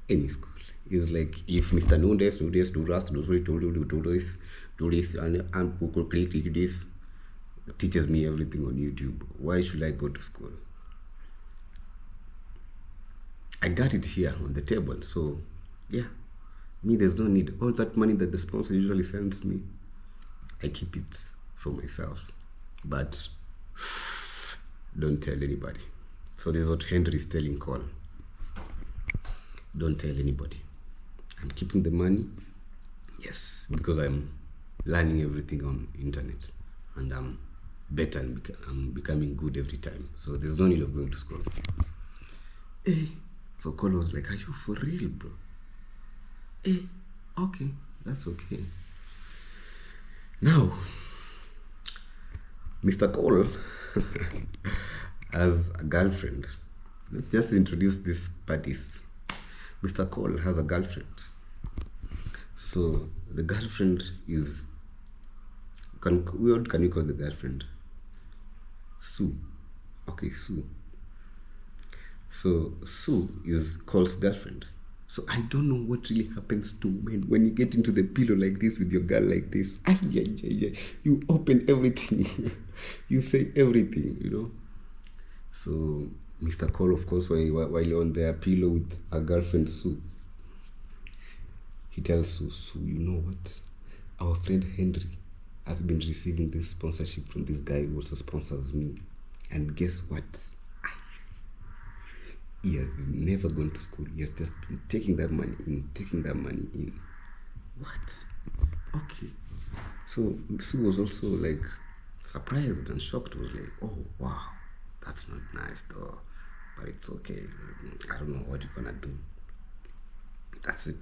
It's like, if Mr. do this, do Rust, do this, and click this, teaches me everything on YouTube. Why should I go to school? I got it here on the table. So, yeah, me, there's no need. All that money that the sponsor usually sends me, I keep it for myself. But don't tell anybody. So there's what Henry is telling Cole. Don't tell anybody. I'm keeping the money. Yes, because I'm learning everything on internet, and I'm better and I'm becoming good every time. So there's no need of going to school. Hey, so Cole was like, "Are you for real, bro?" Hey, okay, that's okay. Now, Mr. Cole has a girlfriend. Let's just introduce these parties. Mr. Cole has a girlfriend. So the girlfriend is, what can you call the girlfriend? Sue. Okay, Sue. So Sue is Cole's girlfriend. So I don't know what really happens to men when you get into the pillow like this with your girl like this. You open everything. You say everything, you know. So Mr. Cole, of course, while on their pillow with a girlfriend Sue, he tells Sue, you know what? Our friend Henry has been receiving this sponsorship from this guy who also sponsors me. And guess what? He has never gone to school. He has just been taking that money in. What? Okay. So Sue was also like surprised and shocked. Was like, oh wow, that's not nice though. But it's okay. I don't know what you're gonna do. That's it.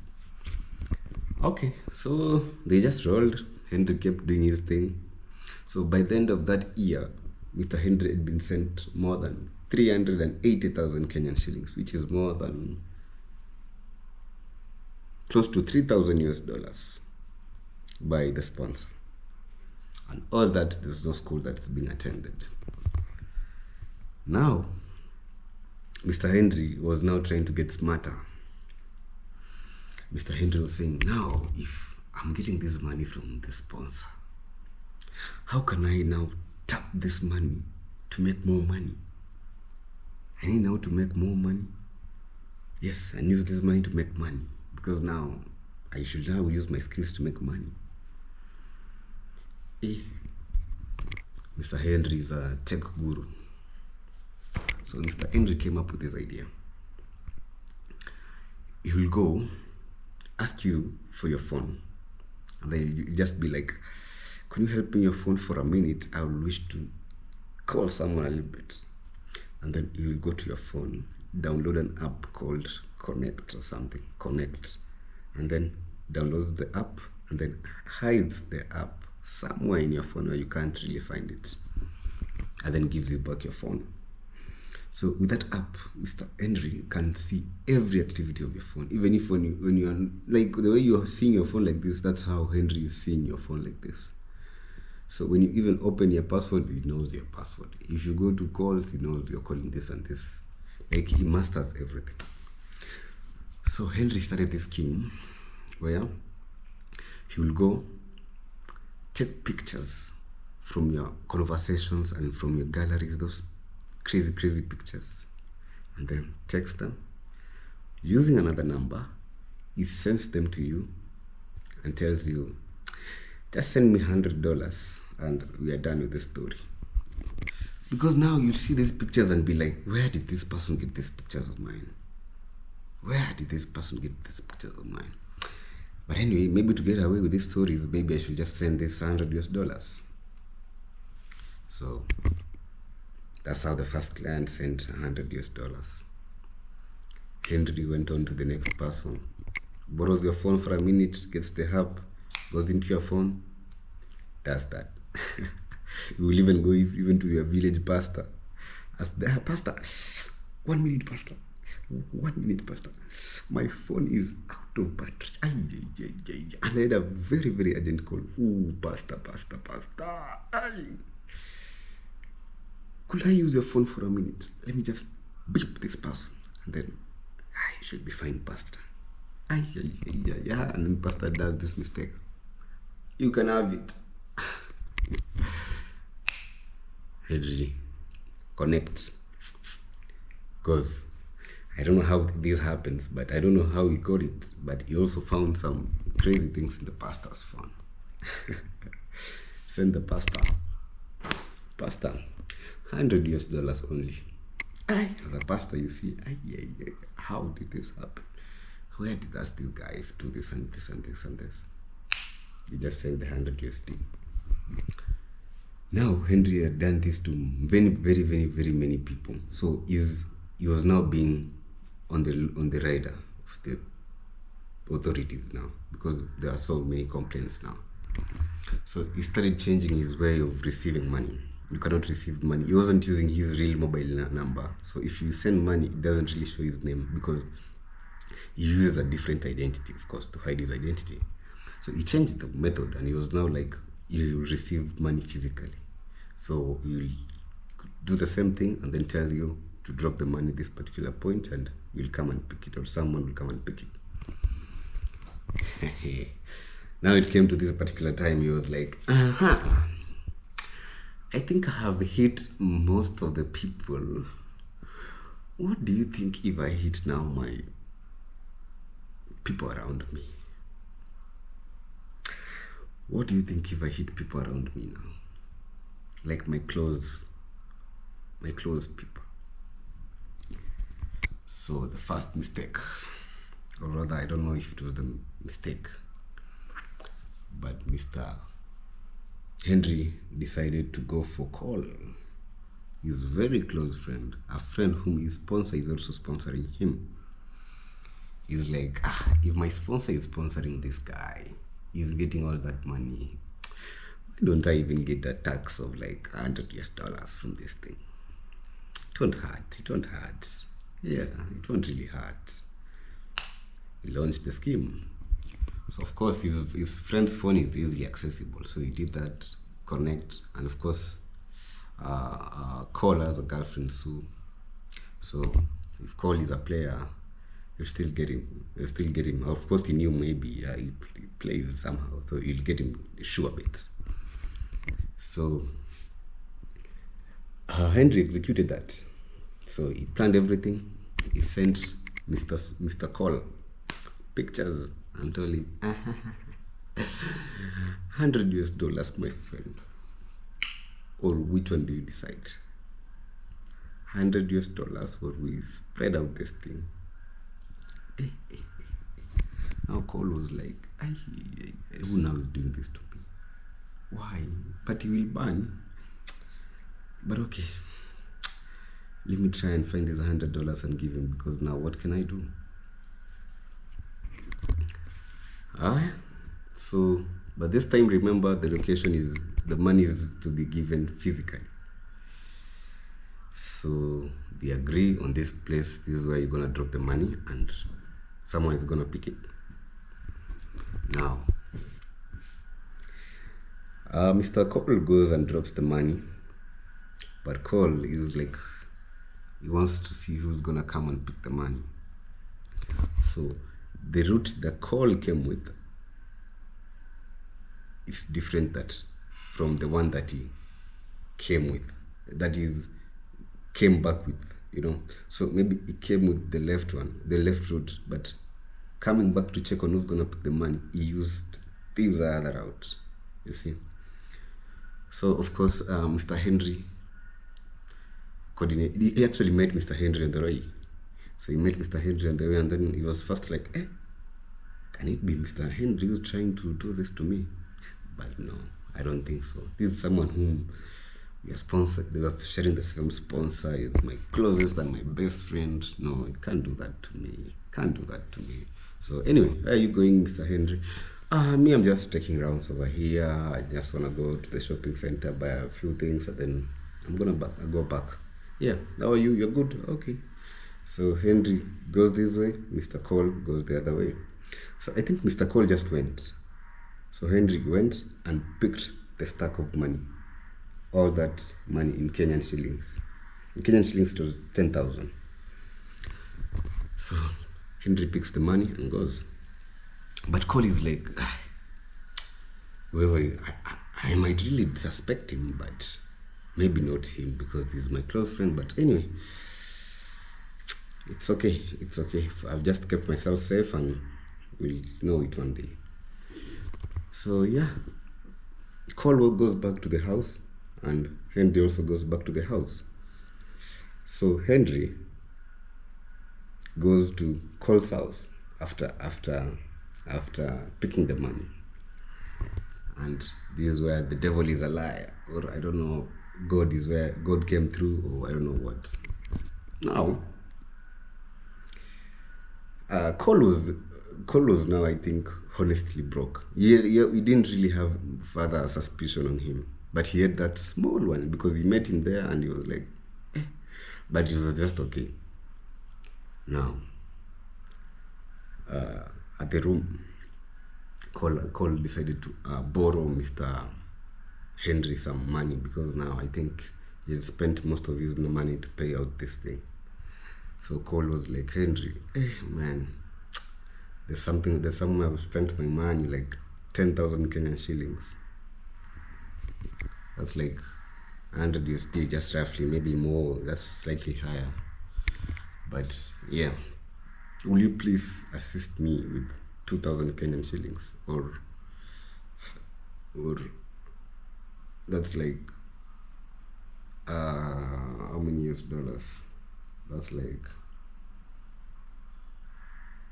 Okay, so they just rolled. Henry kept doing his thing. So by the end of that year, Mr. Henry had been sent more than 380,000 Kenyan shillings, which is more than close to 3,000 US dollars by the sponsor. And all that, there's no school that's being attended. Now, Mr. Henry was now trying to get smarter. Mr. Henry was saying, now, if I'm getting this money from the sponsor, how can I now tap this money to make more money? I need now to make more money. Yes, and use this money to make money, because now I should now use my skills to make money. Mr. Henry is a tech guru. So Mr. Henry came up with this idea. He will go ask you for your phone, and then you just be like, can you help me your phone for a minute? I will wish to call someone a little bit. And then you will go to your phone, download an app called Connect or something, Connect, and then downloads the app and then hides the app somewhere in your phone where you can't really find it, and then gives you back your phone. So with that app, Mr. Henry can see every activity of your phone, even if when you are like the way you are seeing your phone like this, that's how Henry is seeing your phone like this. So when you even open your password, he knows your password. If you go to calls, he knows you're calling this and this. Like, he masters everything. So Henry started this scheme where he will go take pictures from your conversations and from your galleries, those crazy pictures, and then text them. Using another number, he sends them to you and tells you, just send me $100 and we are done with the story. Because now you'll see these pictures and be like, where did this person get these pictures of mine? Where did this person get these pictures of mine? But anyway, maybe to get away with these stories, maybe I should just send this $100 US. So that's how the first client sent $100 US. Henry went on to the next person, borrows your phone for a minute, gets the app, goes into your phone, does that. You will even go even to your village pastor. Ask the pastor, 1 minute, pastor. 1 minute, pastor. My phone is out of battery. And I had a very urgent call. Ooh, pastor. Could I use your phone for a minute? Let me just beep this person, and then I should be fine, pastor. Yeah, and then pastor does this mistake. You can have it. Henry, connect. Goes. I don't know how this happens, but I don't know how he got it. But he also found some crazy things in the pastor's phone. Send the pastor, $100 only. As a pastor, you see, how did this happen? Where did this guy do this and this and this and this? He just sent the $100. Now Henry had done this to very, very, very, very many people. So he was now being on the radar of the authorities now, because there are so many complaints now. So he started changing his way of receiving money. You cannot receive money. He wasn't using his real mobile number. So if you send money, it doesn't really show his name, because he uses a different identity, of course, to hide his identity. So he changed the method, and he was now like, you receive money physically. So you'll do the same thing and then tell you to drop the money at this particular point, and you'll come and pick it, or someone will come and pick it. Now it came to this particular time, he was like, I think I have hit most of the people. What do you think if I hit now my people around me? What do you think if I hit people around me now? Like my close people. So the first mistake, or rather, I don't know if it was the mistake, but Mr. Henry decided to go for Cole, his very close friend, a friend whom his sponsor is also sponsoring him. He's like, if my sponsor is sponsoring this guy, he's getting all that money, why don't I even get a tax of like $100 from this thing? It won't hurt. Yeah, it won't really hurt. He launched the scheme. So of course his friend's phone is easily accessible. So he did that, connect, and of course Cole has a girlfriend Sue. So if Cole is a player, you still get him. Of course he knew maybe he plays somehow, so he'll get him sure bits. So Henry executed that. So he planned everything. He sent Mr. Cole pictures and told him, $100, my friend. Or which one do you decide? $100, or we spread out this thing? Now Cole was like, who now is doing this to me? Why? But he will burn. But okay, let me try and find this $100 and give him, because now what can I do? So, but this time remember, the location is, the money is to be given physically. So they agree on this place, this is where you're gonna drop the money, and someone is gonna pick it. Now, Mr. Cole goes and drops the money, but Cole is like, he wants to see who's gonna come and pick the money. So the route that Cole came with is different from the one that he came with. That is, came back with, So maybe he came with the left route, but coming back to check on who's gonna pick the money, he used these other routes, you see. So of course, Mr. Henry coordinated. He actually met Mr. Henry on the way. So he met Mr. Henry on the way, and then he was first like, can it be Mr. Henry who's trying to do this to me? But no, I don't think so. This is someone whom we are sponsored. They were sharing the same sponsor. Is my closest and my best friend. No, he can't do that to me. So anyway, where are you going, Mr. Henry? Me, I'm just taking rounds over here. I just want to go to the shopping center, buy a few things, and then I'm gonna go back. Yeah, how are you? You're good? Okay. So Henry goes this way, Mr. Cole goes the other way. So I think Mr. Cole just went. So Henry went and picked the stack of money. All that money in Kenyan shillings. In Kenyan shillings, it was 10,000. So Henry picks the money and goes. But Cole is like, I might really suspect him, but maybe not him, because he's my close friend. But anyway, it's okay. It's okay. I've just kept myself safe, and we'll know it one day. So yeah, Cole goes back to the house, and Henry also goes back to the house. So Henry goes to Cole's house after picking the money, and this is where the devil is a liar, or I don't know. God is where God came through, or I don't know what. Now, Cole was now, I think, honestly broke. He didn't really have further suspicion on him, but he had that small one because he met him there and he was like, eh. But it was just okay. Now, at the room, Cole decided to borrow Mr. Henry some money because now I think he had spent most of his money to pay out this thing. So Cole was like, Henry, man, there's somewhere I've spent my money, like 10,000 Kenyan shillings. That's like 100 USD, just roughly, maybe more, that's slightly higher. But yeah, will you please assist me with 2,000 Kenyan shillings? Or that's like, how many US dollars? That's like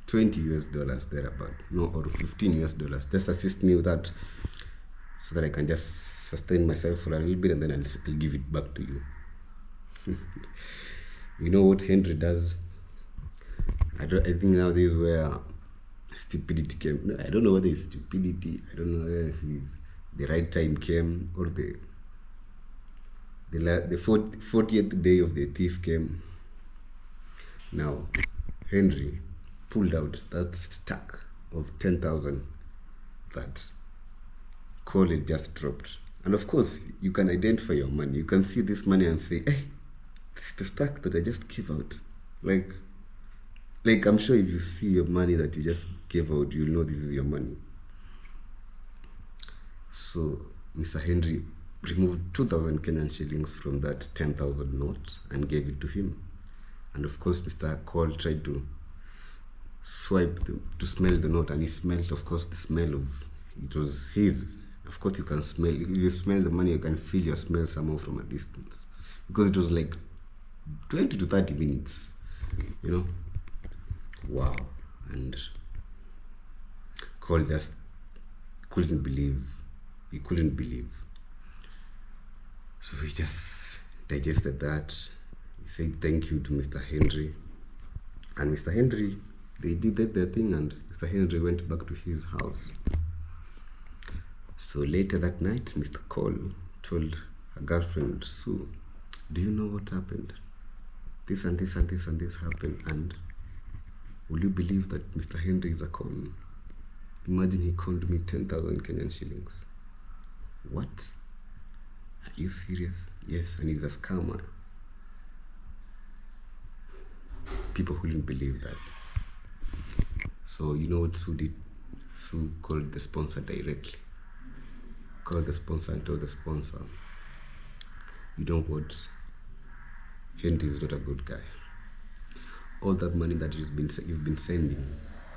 20 US dollars thereabout. No, or 15 US dollars. Just assist me with that so that I can just sustain myself for a little bit and then I'll give it back to you. You know what Henry does? I think now this is where stupidity came. No, I don't know whether it's stupidity. I don't know whether the right time came or the 40th day of the thief came. Now, Henry pulled out that stack of 10,000 that Cole had just dropped. And of course, you can identify your money. You can see this money and say, hey, this is the stack that I just gave out. Like I'm sure if you see your money that you just gave out, you'll know this is your money. So Mr. Henry removed 2,000 Kenyan shillings from that 10,000 note and gave it to him. And of course, Mr. Cole tried to to smell the note, and he smelled, of course, the smell of, it was his. Of course, you can smell, if you smell the money, you can feel your smell somehow from a distance. Because it was like 20 to 30 minutes, you know. Wow. And Cole just couldn't believe. He couldn't believe. So he just digested that. He said thank you to Mr. Henry. And Mr. Henry, they did their thing, and Mr. Henry went back to his house. So later that night, Mr. Cole told her girlfriend, Sue, do you know what happened? This and this and this and this happened, and will you believe that Mr. Henry is a con? Imagine he conned me 10,000 Kenyan shillings. What? Are you serious? Yes, and he's a scammer. People wouldn't believe that. So you know what Sue did? Sue called the sponsor directly. Called the sponsor and told the sponsor, you know what? Henry is not a good guy. All that money that you've been sending,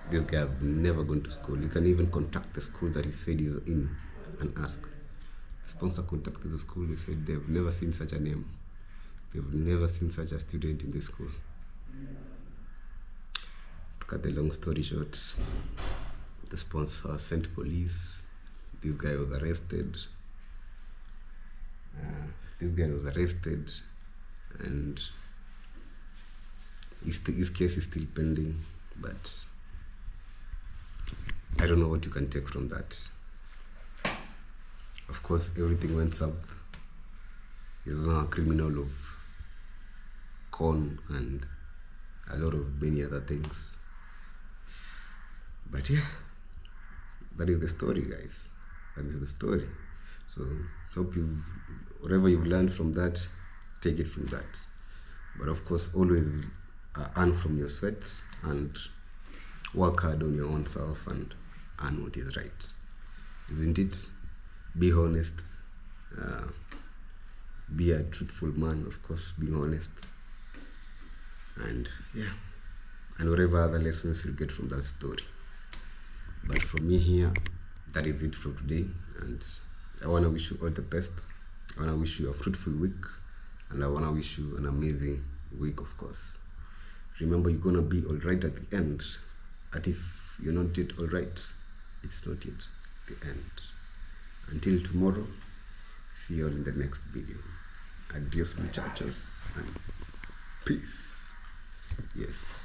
this guy have never gone to school. You can even contact the school that he said he's in and ask. The sponsor contacted the school. They said they've never seen such a name. They've never seen such a student in the school. To cut the long story short, the sponsor sent police. This guy was arrested. And his case is still pending, but I don't know what you can take from that. Of course, everything went south. He's now a criminal of con and a lot of many other things. But yeah, that is the story, guys. That is the story. So hope whatever you've learned from that, take it from that. But of course, always earn from your sweats and work hard on your own self and earn what is right. Isn't it? Be honest. Be a truthful man, of course, being honest. And yeah. and whatever other lessons you get from that story. But from me here, that is it for today, and I want to wish you all the best. I want to wish you a fruitful week, and I want to wish you an amazing week, of course. Remember, you're going to be all right at the end. And if you're not yet all right, it's not yet the end. Until tomorrow, see you all in the next video. Adios, muchachos, and peace. Yes.